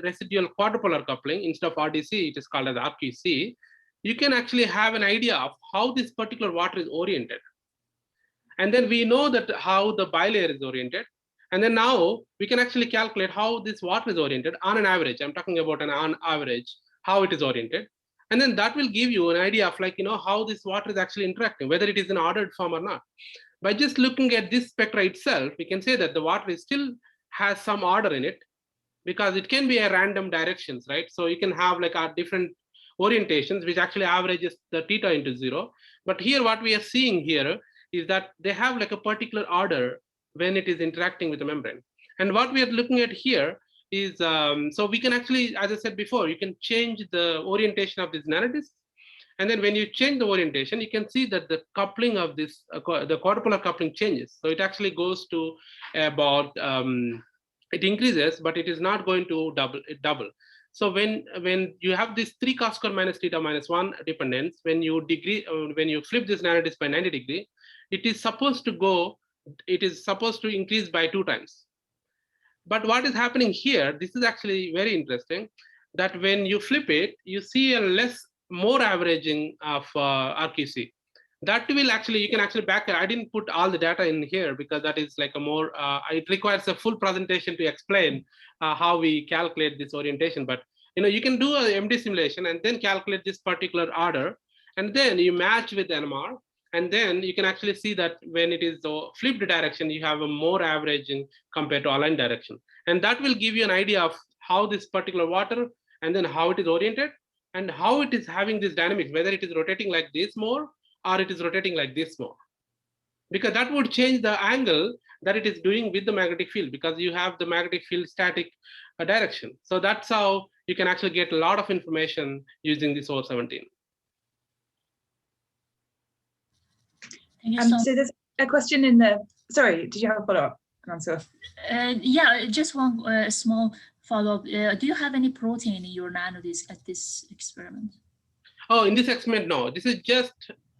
residual quadrupolar coupling instead of RDC, it is called as RQC. You can actually have an idea of how this particular water is oriented. And then we know that how the bilayer is oriented. And then now we can actually calculate how this water is oriented on an average. I'm talking about an on average, how it is oriented. And then that will give you an idea of like, how this water is actually interacting, whether it is in ordered form or not. By just looking at this spectra itself, we can say that the water is still has some order in it, because it can be a random directions, right? So you can have like our different orientations, which actually averages the theta into 0. But here what we are seeing here is that they have like a particular order when it is interacting with the membrane. And what we are looking at here is, so we can actually, as I said before, you can change the orientation of these nanodiscs. And then when you change the orientation, you can see that the coupling of this, the quadrupolar coupling changes. So it actually goes to about, it increases, but it is not going to double. So when you have this 3 cos square minus theta minus 1 dependence, when you flip this nanodisc by 90 degree, it is supposed to increase by 2 times. But what is happening here, this is actually very interesting, that when you flip it, you see a more averaging of RQC. That will actually, you can actually back, I didn't put all the data in here because that is like a more, it requires a full presentation to explain how we calculate this orientation. But you can do a MD simulation and then calculate this particular order, and then you match with NMR, and then you can actually see that when it is the flipped direction, you have a more averaging compared to aligned direction. And that will give you an idea of how this particular water, and then how it is oriented, and how it is having this dynamics, whether it is rotating like this more, or it is rotating like this more. Because that would change the angle that it is doing with the magnetic field, because you have the magnetic field static direction. So that's how you can actually get a lot of information using this O17. Thank you so much. so there's a question in the, sorry, did you have a follow-up answer? Yeah, just one small follow-up. Do you have any protein in your nanodisc at this experiment? Oh, in this experiment, no. This is just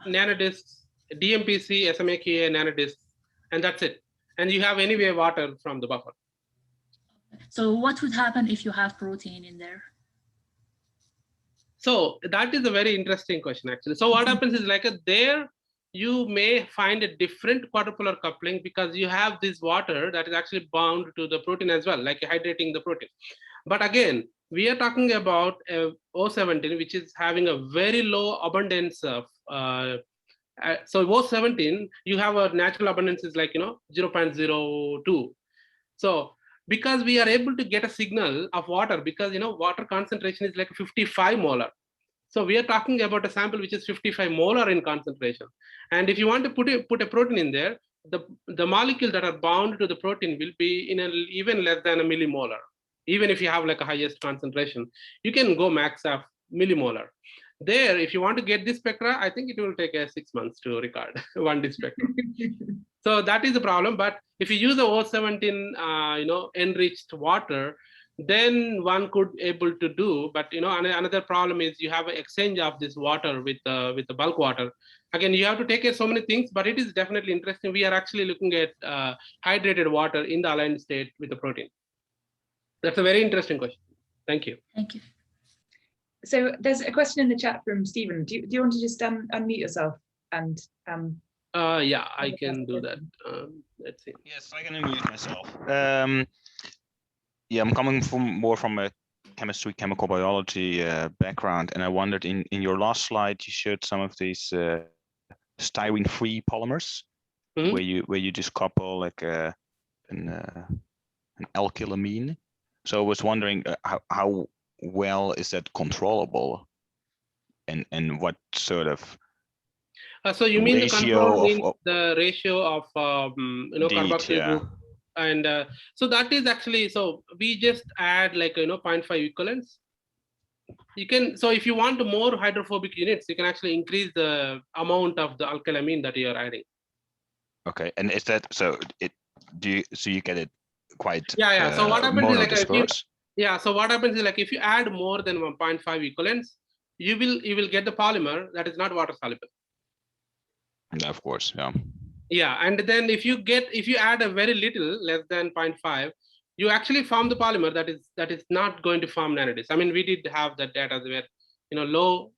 nanodiscs, DMPC, SMAKA nanodiscs, and that's it. And you have anyway water from the buffer. So what would happen if you have protein in there? So that is a very interesting question, actually. So what happens is like there, you may find a different quadrupolar coupling because you have this water that is actually bound to the protein as well, like hydrating the protein. But again, we are talking about O17, which is having a very low abundance of, so O17, you have a natural abundance is like, 0.02. So because we are able to get a signal of water, because, water concentration is like 55 molar. So we are talking about a sample which is 55 molar in concentration. And if you want to put a protein in there, the molecules that are bound to the protein will be in even less than a millimolar. Even if you have like a highest concentration, you can go max of millimolar. There, if you want to get this spectra, I think it will take 6 months to record one this spectra. So that is the problem. But if you use the O17, enriched water, then one could able to do. But another problem is you have an exchange of this water with the bulk water. Again, you have to take care of so many things, but it is definitely interesting. We are actually looking at hydrated water in the aligned state with the protein. That's a very interesting question. Thank you. Thank you. So there's a question in the chat from Stephen. Do you want to just unmute yourself and yeah, I can do that. Let's see. Yes, I can unmute myself. Yeah, I'm coming more from a chemistry, chemical biology background, and I wondered in your last slide you showed some of these styrene-free polymers, where you just couple like an alkalamine. So I was wondering how well is that controllable, and what sort of so you mean the control means of the ratio of carboxyl group, and so that is actually, so we just add like 0.5 equivalents. You can, so if you want more hydrophobic units, you can actually increase the amount of the alkalamine that you are adding. Okay, and is that so? So you get it quite so what happens is like so what happens is like if you add more than 1.5 equivalents, you will get the polymer that is not water soluble. Yeah, of course, yeah. Yeah, and then if you add a very little, less than 0.5, you actually form the polymer that is not going to form nanodiscs. I mean, we did have that data where low,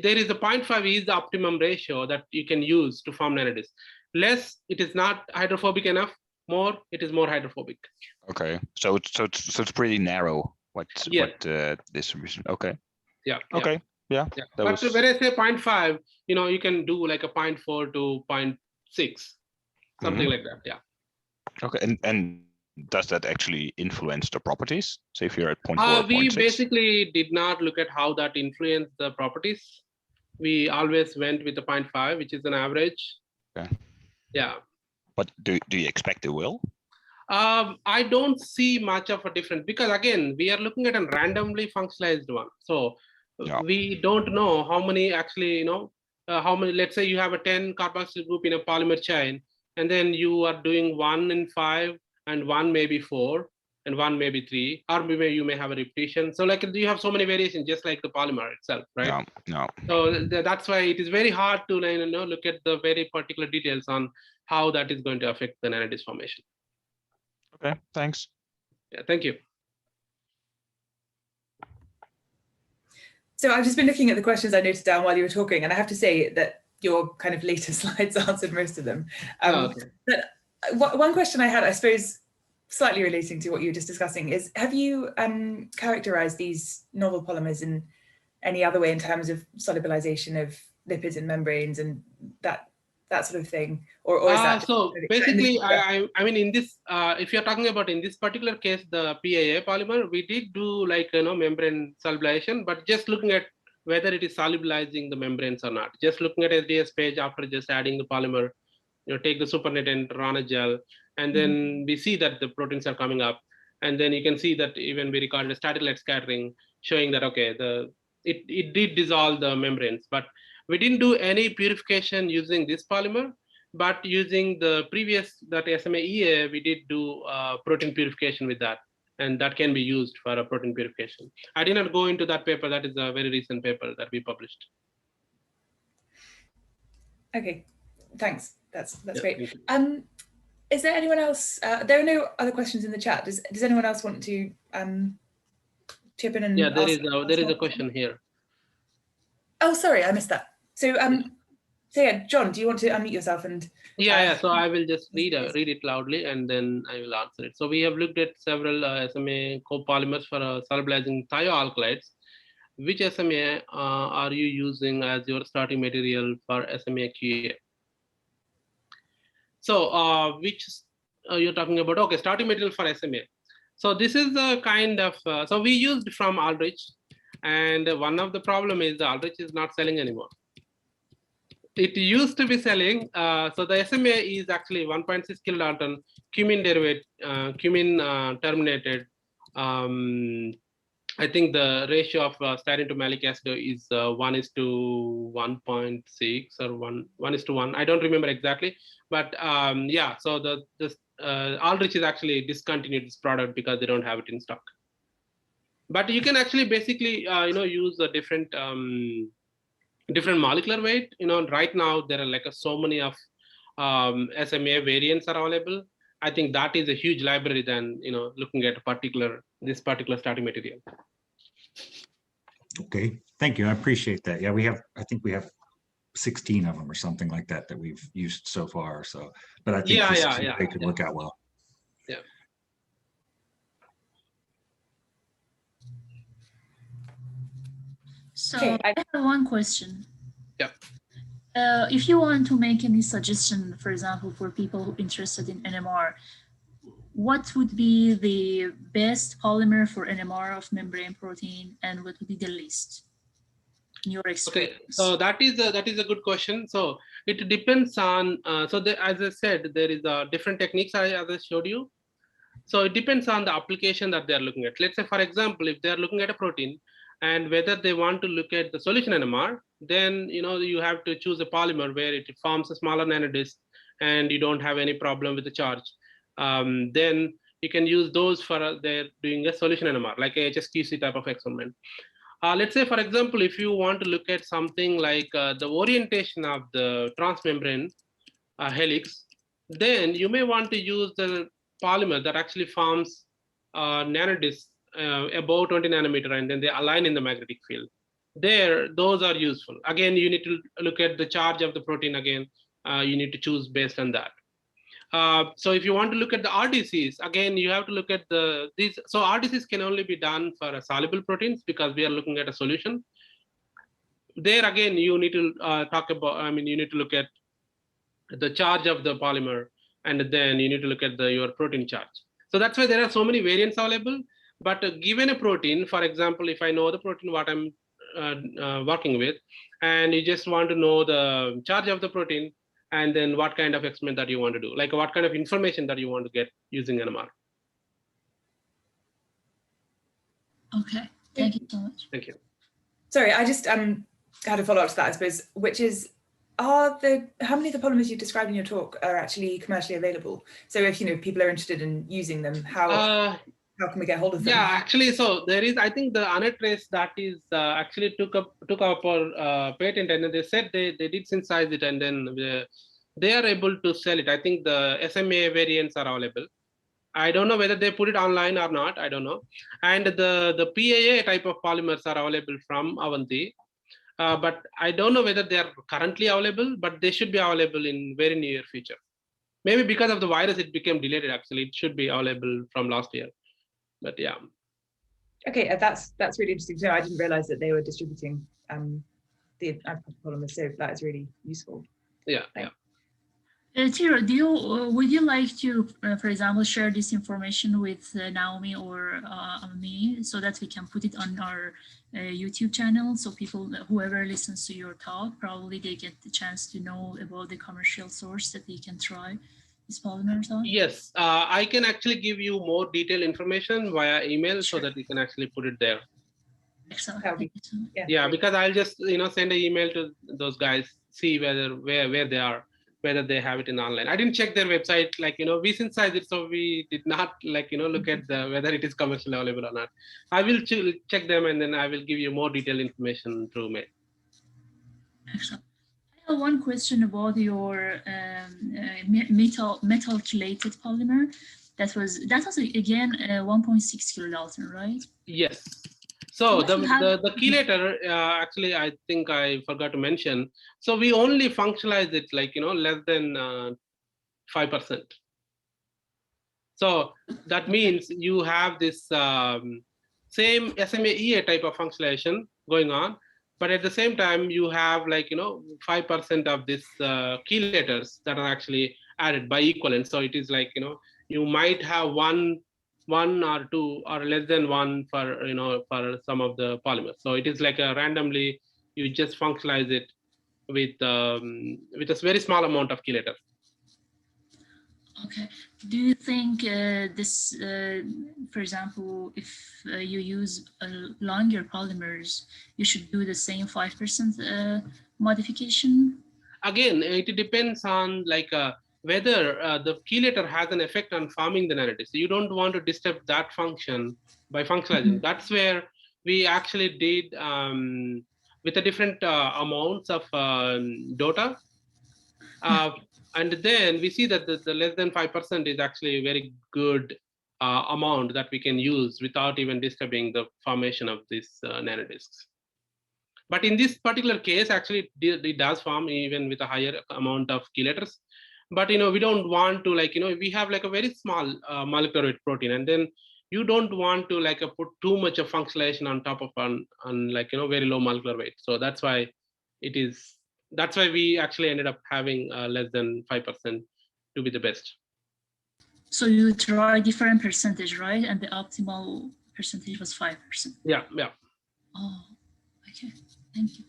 there is a 0.5 is the optimum ratio that you can use to form nanodiscs. Less, it is not hydrophobic enough. More, it is more hydrophobic. Okay, so it's pretty narrow. What distribution? Okay. Yeah. Okay. Yeah. But when I say 0.5, you can do like a 0.4 to 0.6, something like that. Yeah. Okay, and does that actually influence the properties? So if you're at 0.4, we 0.6? basically did not look at how that influenced the properties. We always went with the 0.5, which is an average. Okay. Yeah. But do you expect it will? I don't see much of a difference, because again, we are looking at a randomly functionalized one. So we don't know how many actually, how many, let's say you have a 10 carboxyl group in a polymer chain, and then you are doing 1 in 5 and 1 maybe 4 and 1 maybe 3, or maybe you may have a repetition. So like you have so many variations, just like the polymer itself, right? No. So that's why it is very hard to look at the very particular details on how that is going to affect the nanodisc formation. Okay, thanks. Yeah, thank you. So I've just been looking at the questions I noted down while you were talking, and I have to say that your kind of later slides answered most of them. Okay. But one question I had, I suppose, slightly relating to what you were just discussing, is have you characterized these novel polymers in any other way in terms of solubilization of lipids and membranes and that sort of thing, or is that so basically I mean in this if you're talking about in this particular case the PAA polymer, we did do like membrane solubilization, but just looking at whether it is solubilizing the membranes or not. Just looking at SDS page after just adding the polymer, take the supernatant, run a gel, and then we see that the proteins are coming up, and then you can see that even we recorded a static light scattering showing that okay, it did dissolve the membranes, but we didn't do any purification using this polymer, but using the previous, that SMA-EA, we did do protein purification with that, and that can be used for a protein purification. I did not go into that paper. That is a very recent paper that we published. Okay, thanks. That's great. You. Is there anyone else? There are no other questions in the chat. Does anyone else want to chip in and there is a question here. Oh, sorry, I missed that. So yeah, John, do you want to unmute yourself and? Yeah. So I will just read it loudly, and then I will answer it. So we have looked at several SMA copolymers for solubilizing thioalkalides. Which SMA are you using as your starting material for SMA QA? So which you're talking about? Okay, starting material for SMA. So this is a kind of so we used from Aldrich, and one of the problem is the Aldrich is not selling anymore. It used to be selling. So the SMA is actually 1.6 kilodalton cumin derivative, cumin terminated. I think the ratio of styrene to malic acid is 1:1.6 or 1:1. I don't remember exactly, but yeah. So the Aldrich is actually discontinued this product because they don't have it in stock. But you can actually basically, use a different molecular weight. Right now there are like so many of SMA variants are available. I think that is a huge library than looking at this particular starting material. Okay, thank you. I appreciate that. Yeah, I think we have 16 of them or something like that we've used so far. So, but I think they could work out well. Yeah. So Okay, I have one question. Yeah. If you want to make any suggestion, for example, for people interested in NMR, what would be the best polymer for NMR of membrane protein, and what would be the least in your experience? Okay, so that is a good question. So it depends on. As I said, there is different techniques as I showed you. So it depends on the application that they are looking at. Let's say, for example, if they are looking at a protein and whether they want to look at the solution NMR, then you have to choose a polymer where it forms a smaller nanodisc and you don't have any problem with the charge. Then you can use those for they're doing a solution NMR, like a HSQC type of experiment. Let's say, for example, if you want to look at something like the orientation of the transmembrane helix, then you may want to use the polymer that actually forms nanodiscs above 20 nanometer, and then they align in the magnetic field. Those are useful. Again, you need to look at the charge of the protein. Again, you need to choose based on that. So if you want to look at the RDCs, again, you have to look at these. So RDCs can only be done for soluble proteins because we are looking at a solution. There again, you need to you need to look at the charge of the polymer, and then you need to look at your protein charge. So that's why there are so many variants available. But given a protein, for example, if I know the protein what I'm working with, and you just want to know the charge of the protein, and then what kind of experiment that you want to do, like what kind of information that you want to get using NMR. Okay, thank you so much. Thank you. Sorry, I just had a follow-up to that, I suppose, which is, how many of the polymers you described in your talk are actually commercially available? So if people are interested in using them, how can we get hold of them? Yeah, actually, so there is, I think the Anatrace that is actually took up our patent, and they said they did synthesize it, and then they are able to sell it. I think the SMA variants are available. I don't know whether they put it online or not. I don't know. And the PAA type of polymers are available from Avanti. But I don't know whether they are currently available, but they should be available in very near future. Maybe because of the virus, it became delayed. Actually, it should be available from last year. But yeah. Okay, that's really interesting to know. I didn't realize that they were distributing the polymers, so that is really useful. Yeah. Thanks. Thiru, would you like to, for example, share this information with Naomi or me so that we can put it on our YouTube channel, so people, whoever listens to your talk, probably they get the chance to know about the commercial source that they can try these polymers on? Yes, I can actually give you more detailed information via email, Sure. so that you can actually put it there. Excellent. That would be- Thank you so much. Yeah, because I'll just send an email to those guys, see where they are, whether they have it in online. I didn't check their website, we synthesized it, so we did not look at whether it is commercially available or not. I will check them, and then I will give you more detailed information through mail. Excellent. I have one question about your metal chelated polymer. That was again 1.6 kilodalton, right? Yes. So What you have- the chelator, actually, I think I forgot to mention. So we only functionalize it less than 5%. So that means you have this same SMA-EA type of functionalization going on, but at the same time you have 5% of this chelators that are actually added by equivalent. So it is you might have one or two or less than one for for some of the polymers. So it is randomly you just functionalize it with a very small amount of chelator. Okay. Do you think this, for example, if you use longer polymers, you should do the same 5% modification? Again, it depends on whether the chelator has an effect on forming the nanodisc. So you don't want to disturb that function by functionalizing. That's where we actually did with the different amounts of DOTA. And then we see that the less than 5% is actually a very good amount that we can use without even disturbing the formation of these nanodiscs. But in this particular case, actually, it does form even with a higher amount of chelators. But we don't want to, like, we have like a very small molecular weight protein, and then you don't want to like put too much of functionalization on top of on like very low molecular weight. So that's why we actually ended up having less than 5% to be the best. So you try different percentage, right? And the optimal percentage was 5%. Yeah. Oh, okay. Thank you.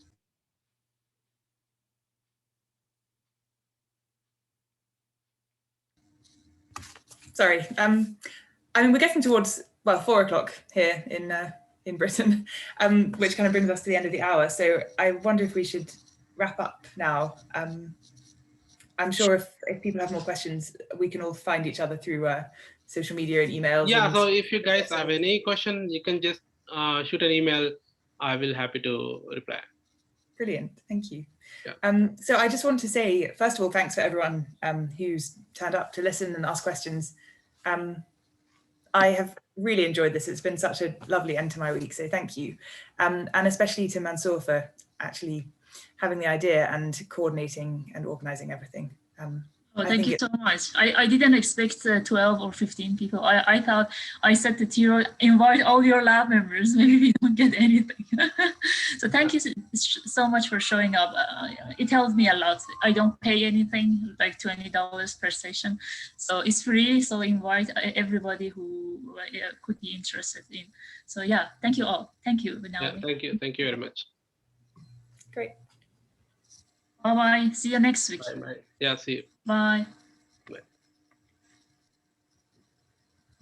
Sorry. I mean, we're getting towards, well, 4 o'clock here in Britain, which kind of brings us to the end of the hour. So I wonder if we should wrap up now. I'm sure if people have more questions, we can all find each other through social media and emails. Yeah, so if you guys have any question, you can just shoot an email. I will happy to reply. Brilliant, thank you. Yeah. So I just want to say, first of all, thanks for everyone who's turned up to listen and ask questions. I have really enjoyed this. It's been such a lovely end to my week, so thank you. And especially to Mansoor for actually having the idea and coordinating and organizing everything. Thank you so much. I didn't expect 12 or 15 people. I thought, I said to Thiru, invite all your lab members, maybe we don't get anything. So thank you so much for showing up. It helped me a lot. I don't pay anything, like $20 per session. So it's free, so invite everybody who could be interested in. So yeah, thank you all. Thank you. Yeah, thank you very much. Great. Bye-bye. See you next week. Bye. Yeah, see you. Bye.